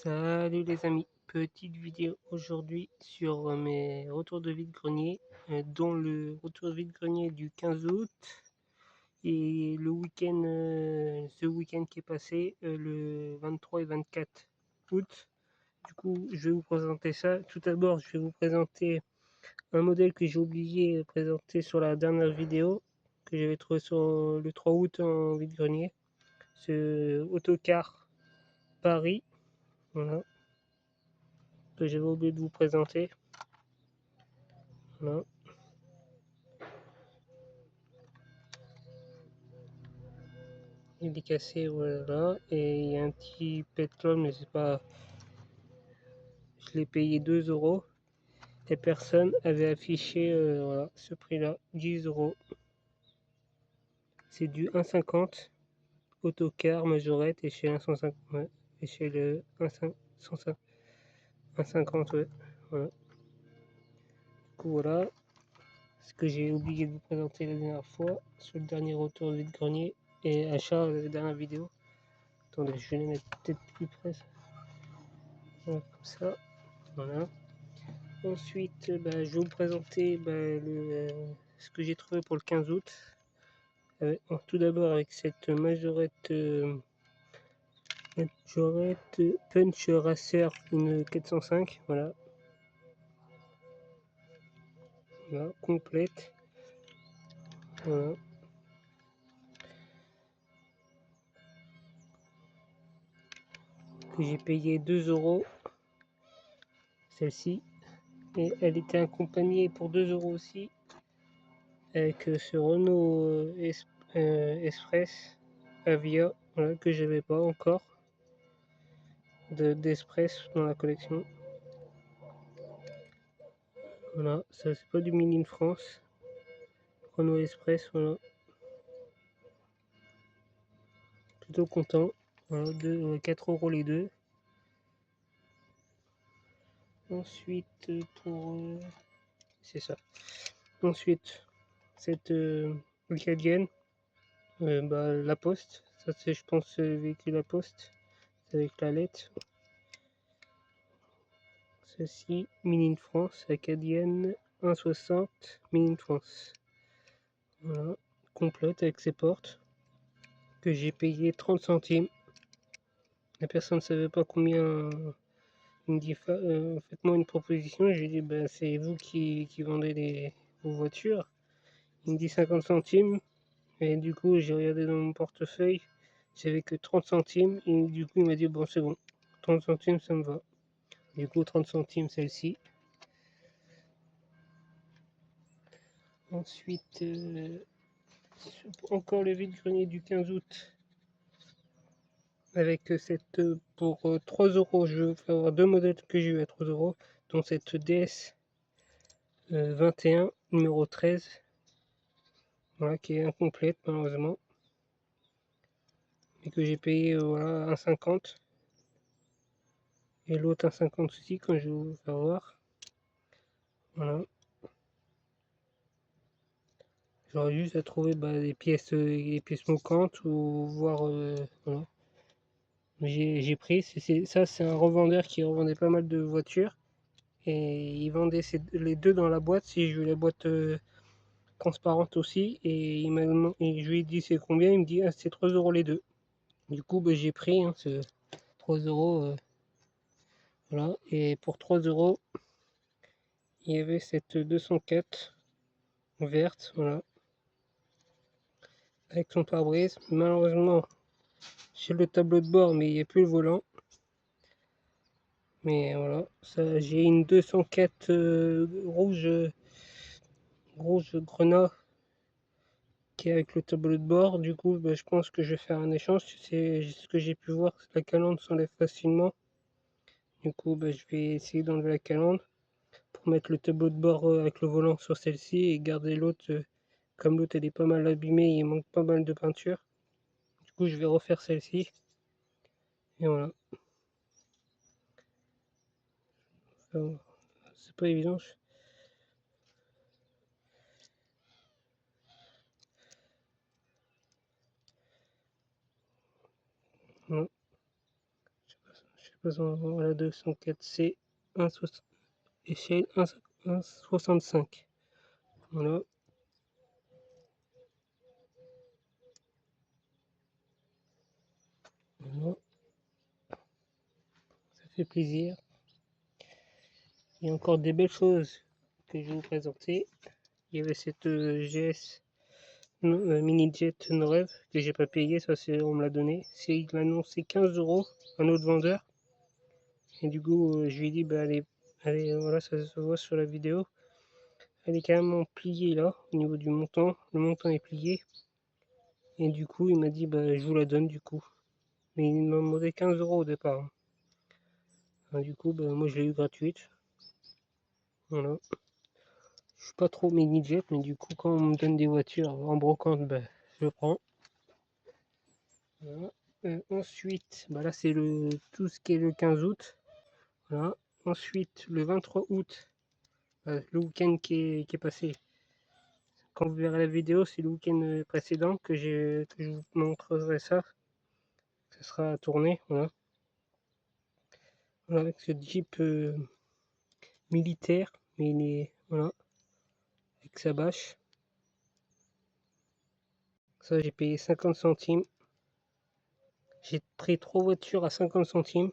Salut les amis, petite vidéo aujourd'hui sur mes retours de vide-grenier, dont le retour de vide-grenier du 15 août et le week-end, ce week-end qui est passé, le 23 et 24 août. Du coup, je vais vous présenter ça. Tout d'abord, je vais vous présenter un modèle que j'ai oublié de présenter sur la dernière vidéo, que j'avais trouvé sur le 3 août en vide-grenier. Ce autocar Paris, voilà, que j'avais oublié de vous présenter. Voilà. Il est cassé, voilà. Et il y a un petit pétrole, mais c'est pas. Je l'ai payé 2 euros. Et personne avait affiché voilà, ce prix-là, 10 euros. C'est du 1,50 autocar majorette échelle 150, ouais, échelle 1,50, ouais. Voilà. Du coup, voilà ce que j'ai oublié de vous présenter la dernière fois sur le dernier retour de vide-grenier et achat de la dernière vidéo. Attendez, je vais les mettre peut-être plus près. Voilà, comme ça. Voilà. Ensuite, je vais vous présenter ce que j'ai trouvé pour le 15 août. Tout d'abord avec cette majorette Punch Racer, une 405, voilà, voilà, complète, voilà. Que j'ai payé 2 euros, celle-ci, et elle était accompagnée pour 2 euros aussi avec ce Renault Express Avia, voilà, que j'avais pas encore d'Express dans la collection. Voilà, ça c'est pas du Made in France. Renault Express, voilà. Plutôt content. Voilà, 4 euros les deux. Ensuite, c'est ça. Ensuite, cette Cadienne, la Poste. Ça c'est, je pense, véhicule La Poste. C'est avec la lettre. Ceci, Made in France, Acadienne 1,60, Made in France. Voilà, complète avec ses portes. Que j'ai payé 30 centimes. La personne ne savait pas combien. Il me dit faites-moi une proposition. J'ai dit c'est vous qui vendez vos voitures. Il me dit 50 centimes. Et du coup j'ai regardé dans mon portefeuille. J'avais que 30 centimes. Et du coup il m'a dit bon c'est bon. 30 centimes ça me va. Du coup 30 centimes celle-ci. Ensuite encore le vide-grenier du 15 août. Avec cette pour 3 euros. Je vais avoir deux modèles que j'ai eu à 3 euros. Dont cette DS 21 numéro 13, voilà, qui est incomplète malheureusement, et que j'ai payé voilà, 1,50, et l'autre 1,50 aussi quand je vais vous faire voir. Voilà, j'aurais juste à trouver des pièces manquantes ou voir voilà. J'ai pris, ça c'est un revendeur qui revendait pas mal de voitures et il vendait les deux dans la boîte. Si je veux la boîte transparente aussi, et je lui ai dit c'est combien, il me dit c'est 3 euros les deux. Du coup j'ai pris ce 3 euros, voilà. Et pour 3 euros il y avait cette 204 verte, voilà, avec son pare-brise. Malheureusement j'ai le tableau de bord mais il n'y a plus le volant, mais voilà, ça j'ai une 204 rouge grenat qui est avec le tableau de bord. Du coup je pense que je vais faire un échange. C'est ce que j'ai pu voir, la calandre s'enlève facilement. Du coup je vais essayer d'enlever la calandre pour mettre le tableau de bord avec le volant sur celle-ci et garder l'autre, comme l'autre elle est pas mal abîmée, il manque pas mal de peinture. Du coup je vais refaire celle-ci. Et voilà. C'est pas évident. Non. Je sais Voilà, 204C, 1,60 échelle 1,65. Voilà. Voilà. Ça fait plaisir. Il y a encore des belles choses que je vais vous présenter. Il y avait cette GS Mini Jet Norev que j'ai pas payé, ça c'est on me l'a donné. Il l'a annoncé 15 € un autre vendeur. Et du coup je lui ai dit bah allez voilà, ça se voit sur la vidéo. Elle est carrément pliée là au niveau du montant. Le montant est plié. Et du coup il m'a dit bah je vous la donne du coup. Mais il m'a demandé 15 € au départ. Enfin, du coup bah, moi je l'ai eu gratuite. Voilà. Je suis pas trop mini jet, mais du coup quand on me donne des voitures en brocante, bah, je prends. Voilà. Ensuite, bah là c'est tout ce qui est le 15 août. Voilà. Ensuite, le 23 août, le week-end qui est passé. Quand vous verrez la vidéo, c'est le week-end précédent que je vous montrerai ça. Ça sera tourné, voilà. Voilà, avec ce Jeep militaire, mais il est voilà, avec sa bâche. Ça j'ai payé 50 centimes. J'ai pris 3 voitures à 50 centimes.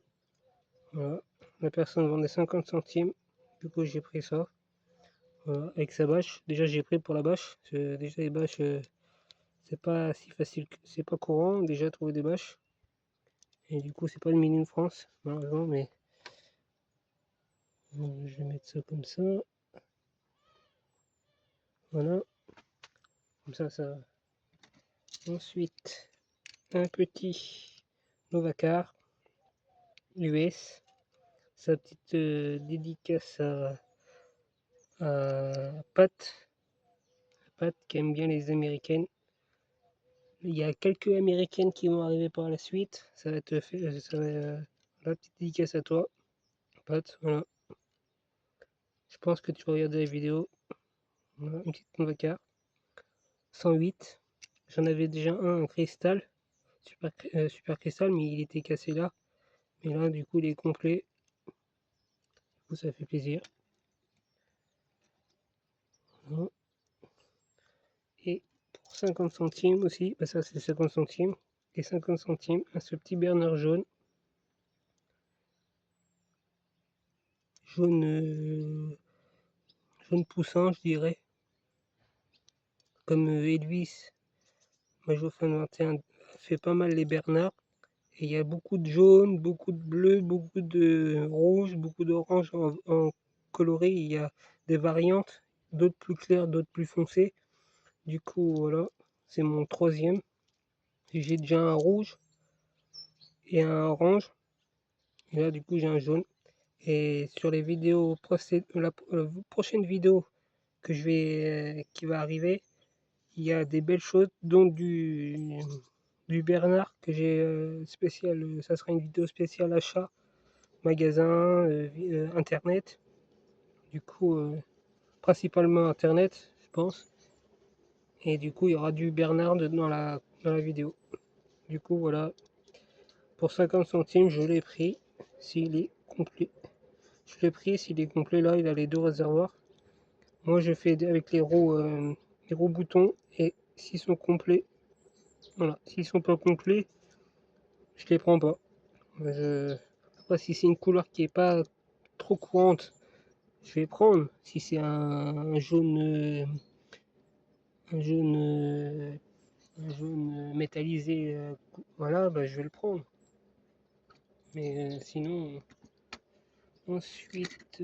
Voilà. La personne vendait 50 centimes. Du coup j'ai pris ça. Voilà, avec sa bâche. Déjà j'ai pris pour la bâche. Déjà les bâches, c'est pas si facile, c'est pas courant déjà trouver des bâches. Et du coup c'est pas le Made in France, malheureusement, mais je vais mettre ça comme ça. Voilà. Comme ça. Ensuite, un petit Novacar US. Sa petite dédicace à Pat qui aime bien les américaines. Il y a quelques américaines qui vont arriver par la suite. Ça va être fait, ça va, la petite dédicace à toi, Pat. Voilà. Je pense que tu vas regarder la vidéo. Voilà, une petite Novacar. 108. J'en avais déjà un en cristal, super cristal, mais il était cassé là. Mais là, du coup, il est complet. Du coup, ça fait plaisir. Voilà. Et pour 50 centimes aussi, bah ça c'est 50 centimes. Et 50 centimes, ce petit Bernard jaune. Jaune, jaune poussant, je dirais. Comme Elvis, Majofan 21 fait pas mal les Bernards. Et il y a beaucoup de jaune, beaucoup de bleu, beaucoup de rouge, beaucoup d'orange en coloré. Il y a des variantes, d'autres plus claires, d'autres plus foncées. Du coup, voilà, c'est mon troisième. J'ai déjà un rouge et un orange. Et là, du coup, j'ai un jaune. Et sur les vidéos la prochaine vidéo qui va arriver, il y a des belles choses, dont du Bernard que j'ai spécial. Ça sera une vidéo spéciale achat, magasin, internet. Du coup, principalement internet, je pense. Et du coup, il y aura du Bernard dans la vidéo. Du coup, voilà. Pour 50 centimes, je l'ai pris s'il est complet. Je l'ai pris s'il est complet. Là, il a les deux réservoirs. Moi, je fais avec les roues boutons. Et s'ils sont complets, voilà. S'ils sont pas complets, je les prends pas. Après, si c'est une couleur qui est pas trop courante, je vais prendre. Si c'est un un jaune, un jaune métallisé, voilà, bah, je vais le prendre. Mais sinon, ensuite,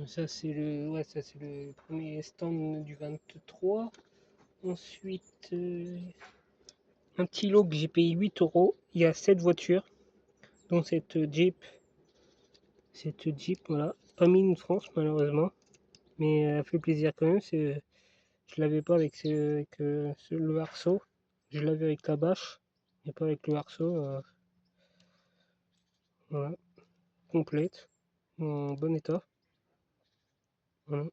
ça c'est le premier stand du 23. Ensuite, un petit lot que j'ai payé 8 €. Il y a 7 voitures, dont cette Jeep, voilà. Pas mis une France malheureusement, mais elle fait plaisir quand même. Je l'avais pas avec le arceau. Je l'avais avec la bâche, mais pas avec le arceau. Voilà, complète, en bon état. Voilà.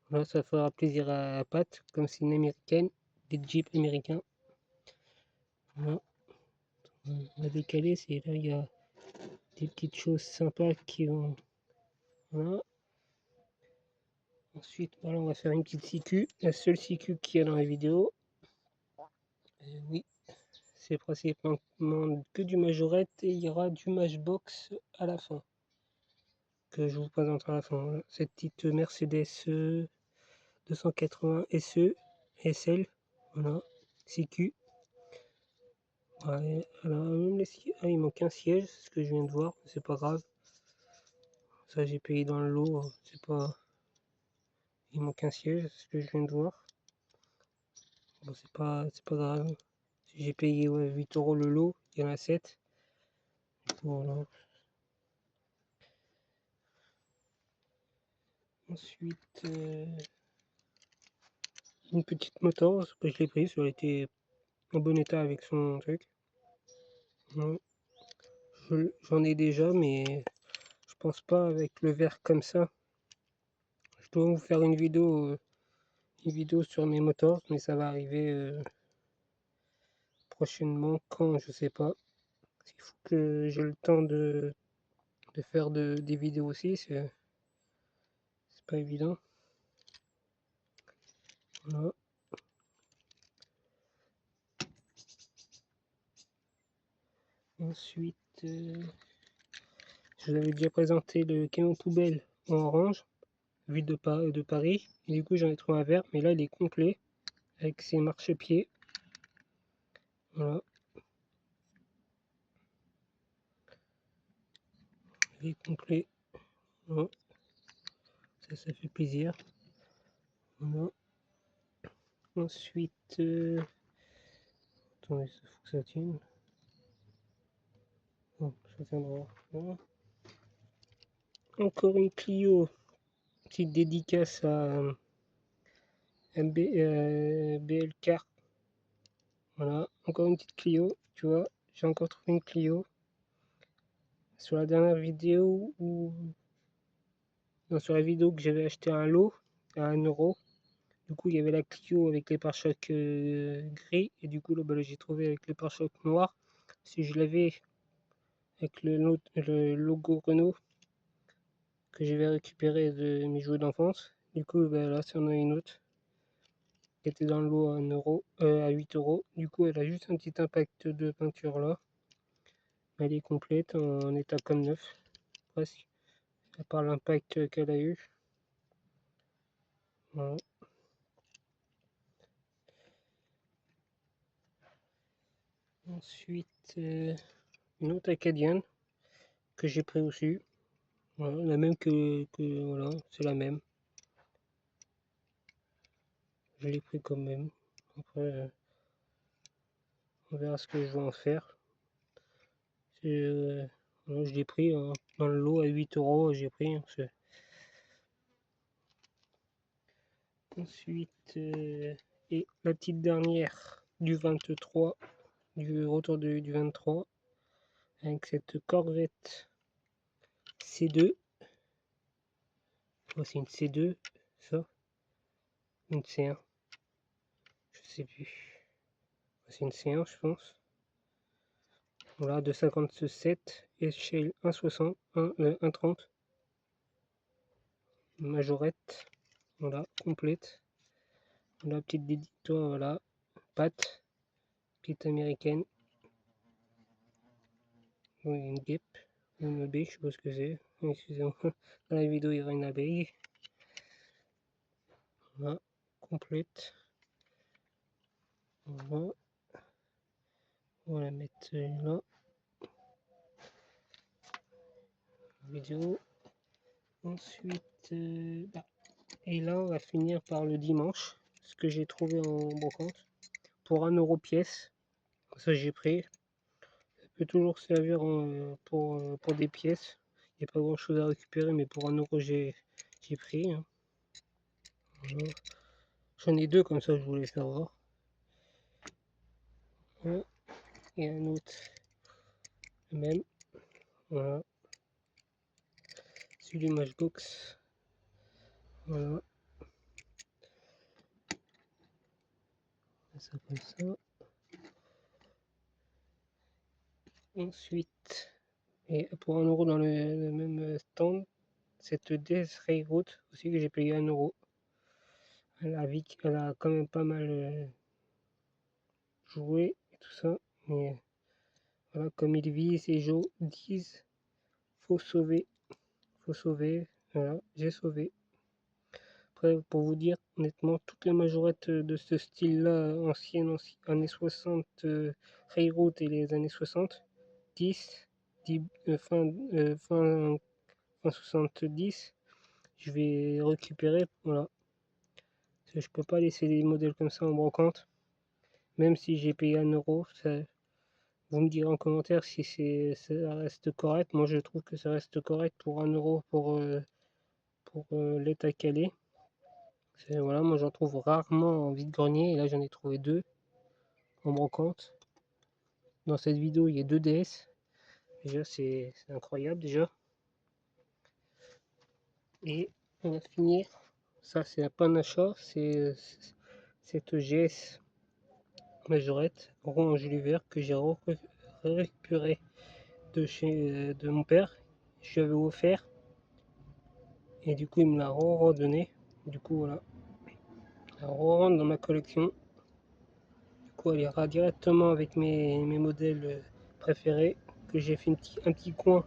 Voilà, ça fera plaisir à Pat, comme c'est une américaine. des Jeeps américains. Voilà. On va décaler, c'est là il y a des petites choses sympas qui ont. Voilà. Ensuite, voilà, on va faire une petite CQ, la seule CQ qu'il y a dans la vidéo. Oui, c'est principalement que du majorette et il y aura du matchbox à la fin, que je vous présenterai à la fin. Voilà. Cette petite Mercedes 280 SE SL, voilà, CQ. Ouais, alors, même les ah, il manque un siège, c'est ce que je viens de voir, c'est pas grave. Ça, j'ai payé dans le lot, c'est pas. Il manque un siège, c'est ce que je viens de voir. Bon, c'est pas grave. J'ai payé 8 € le lot, il y en a 7. Voilà. Ensuite, une petite moto, que je l'ai prise, elle était en bon état avec son truc. Ouais. J'en ai déjà, mais je pense pas avec le verre comme ça. Je dois vous faire une vidéo sur mes motors, mais ça va arriver prochainement. Quand, je sais pas. Il faut que j'ai le temps de faire des vidéos aussi, c'est pas évident. Voilà. Ensuite, je vous avais déjà présenté le camion poubelle en orange, vu de Paris. Et du coup, j'en ai trouvé un vert, mais là, il est complet avec ses marchepieds. Voilà. Il est complet. Voilà. Ça fait plaisir. Voilà. Ensuite, attendez, il faut que ça tienne. Bon, ça tiendra. Voilà. Encore une Clio. Petite dédicace à BL Car. Voilà, encore une petite Clio, tu vois, j'ai encore trouvé une Clio. Sur la dernière vidéo non, sur la vidéo que j'avais acheté un lot à 1 €. Du coup, il y avait la Clio avec les pare-chocs gris et du coup, là, j'ai trouvé avec les pare-chocs noirs. Si je l'avais avec le logo Renault que j'avais récupéré de mes jouets d'enfance. Du coup, là, c'en a une autre qui était dans le lot à 1 €, à 8 €. Du coup, elle a juste un petit impact de peinture là. Elle est complète en état comme neuf, presque, à part l'impact qu'elle a eu. Voilà. Ensuite, une autre acadienne que j'ai pris aussi. Voilà, la même que voilà, c'est la même. Je l'ai pris quand même. Après, on verra ce que je vais en faire. Voilà, je l'ai pris dans le lot à 8 €. J'ai pris. Ensuite, et la petite dernière du 23, du retour du 23, avec cette Corvette C2. Oh, c'est une C2, ça. Une C1. Je sais plus. C'est une C1, je pense. Voilà, de 57, échelle 1,60, 1,30. Majorette. Voilà, complète. La petite dédito, voilà. Patte. Petite américaine. Oui, une guêpe. Une abeille, je sais pas ce que c'est. Excusez-moi. Dans la vidéo, il y aura une abeille. Voilà, complète. Voilà. On va la mettre là. Vidéo. Ensuite, et là, on va finir par le dimanche. Ce que j'ai trouvé en brocante. Pour 1 € pièce. Ça, j'ai pris. Ça peut toujours servir pour des pièces. Il n'y a pas grand chose à récupérer, mais pour 1 € j'ai pris. Hein. Voilà. J'en ai deux comme ça, je voulais savoir. Voilà. Et un autre, le même. Voilà. Celui du Matchbox. Voilà. ça comme ça. Ensuite, et pour 1 euro dans le même stand, cette DS Railroad aussi que j'ai payé 1 euro. Elle a quand même pas mal joué et tout ça, mais voilà, comme ils disent, et Joe disent, faut sauver, voilà, j'ai sauvé. Après, pour vous dire, honnêtement, toutes les majorettes de ce style-là, anciennes, années 60, Railroad et les années 60, 10, fin 70, je vais récupérer, voilà. Parce que je peux pas laisser des modèles comme ça en brocante, même si j'ai payé 1 euro. Vous me direz en commentaire si ça reste correct. Moi, je trouve que ça reste correct pour 1 euro pour l'état calé. Voilà, moi j'en trouve rarement en vide-grenier, et là j'en ai trouvé 2 en brocante. Dans cette vidéo, il y a 2 DS. Déjà, c'est incroyable déjà. Et on va finir. Ça, c'est la Panacha, c'est cette GS majorette orange l'hiver que j'ai récupéré de mon père. Je lui avais offert et du coup il me l'a redonné. Du coup voilà, elle rentre dans ma collection. Du coup elle ira directement avec mes modèles préférés que j'ai fait un petit coin.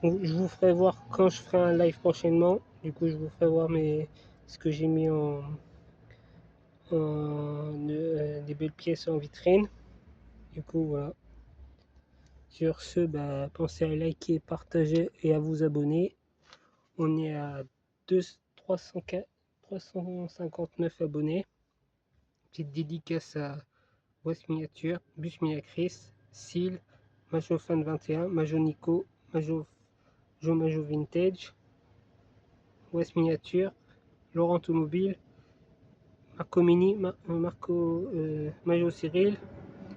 Je vous ferai voir quand je ferai un live prochainement. Du coup je vous ferai voir ce que j'ai mis des belles pièces en vitrine. Du coup voilà. Sur ce, pensez à liker, partager et à vous abonner. On est à 359 abonnés. Petite dédicace à West Miniature, Bus Chris, Seal, Majofan 21, Majo Nico, Majo Vintage, West Miniature, Laurent Automobile, Marco Mini, Majo Cyril,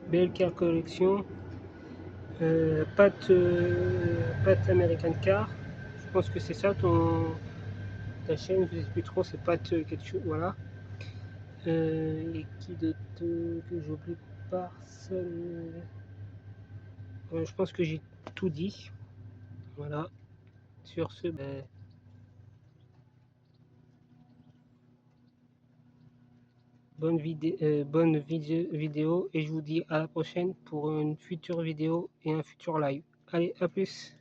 BLK Collection, Pat American Car. Je pense que c'est ça ta chaîne, je ne sais plus trop, c'est Pat quelque chose, voilà. Et qui d'autre que j'oublie personne. Je pense que j'ai tout dit. Voilà. Sur ce, bonne vidéo et je vous dis à la prochaine pour une future vidéo et un futur live. Allez, à plus.